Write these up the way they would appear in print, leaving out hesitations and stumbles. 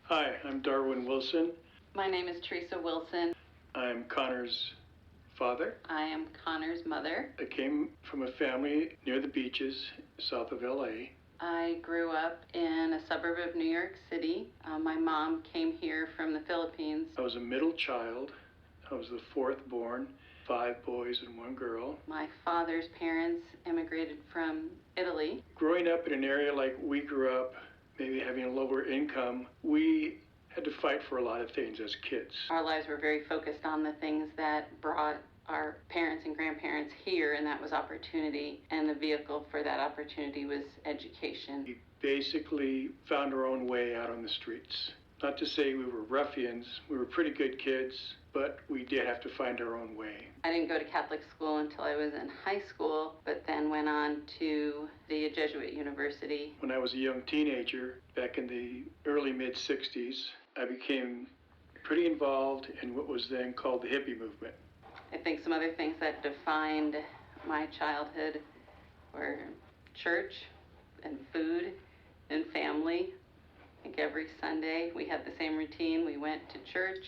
Hi, I'm Darwin Wilson. My name is Theresa Wilson. I'm Connor's father. I am Connor's mother. I came from a family near the beaches, south of LA. I grew up in a suburb of New York City. My mom came here from the Philippines. I was a middle child. I was the fourth born, 5 boys and 1 girl. My father's parents immigrated from Italy. Growing up in an area like we grew up, maybe having a lower income, we had to fight for a lot of things as kids. Our lives were very focused on the things that brought our parents and grandparents here, and that was opportunity, and the vehicle for that opportunity was education. We basically found our own way out on the streets. Not to say we were ruffians, we were pretty good kids, but we did have to find our own way. I didn't go to Catholic school until I was in high school, but then went on to the Jesuit University. When I was a young teenager, back in the early mid-60s, I became pretty involved in what was then called the hippie movement. I think some other things that defined my childhood were church and food and family. I think every Sunday we had the same routine. We went to church,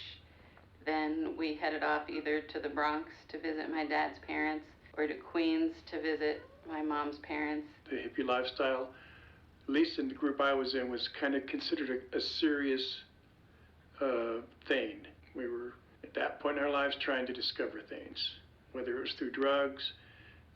then we headed off either to the Bronx to visit my dad's parents or to Queens to visit my mom's parents. The hippie lifestyle, at least in the group I was in, was kind of considered a serious thing. We were at that point in our lives trying to discover things, whether it was through drugs,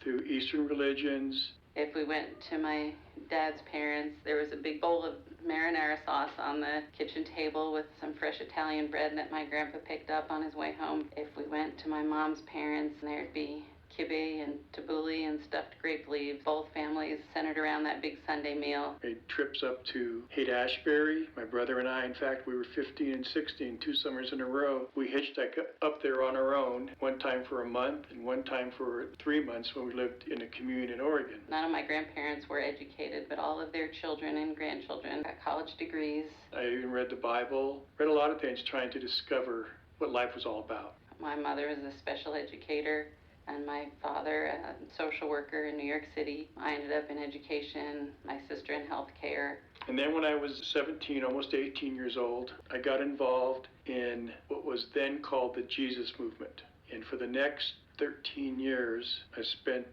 through Eastern religions. If we went to my dad's parents, there was a big bowl of marinara sauce on the kitchen table with some fresh Italian bread that my grandpa picked up on his way home. If we went to my mom's parents, there'd be kibbeh and tabbouleh and stuffed grape leaves. Both families centered around that big Sunday meal. Made trips up to Haight-Ashbury. My brother and I, in fact, we were 15 and 16, 2 summers in a row. We hitchhiked up there on our own, one time for a month and one time for 3 months when we lived in a commune in Oregon. None of my grandparents were educated, but all of their children and grandchildren got college degrees. I even read the Bible, read a lot of things trying to discover what life was all about. My mother was a special educator, and my father, a social worker in New York City. I ended up in education, my sister in healthcare. And then when I was 17, almost 18 years old, I got involved in what was then called the Jesus movement. And for the next 13 years, I spent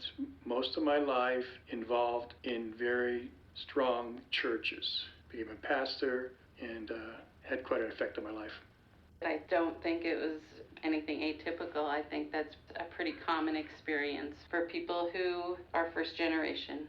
most of my life involved in very strong churches. Became a pastor and had quite an effect on my life. I don't think it was anything atypical. I think that's a pretty common experience for people who are first generation.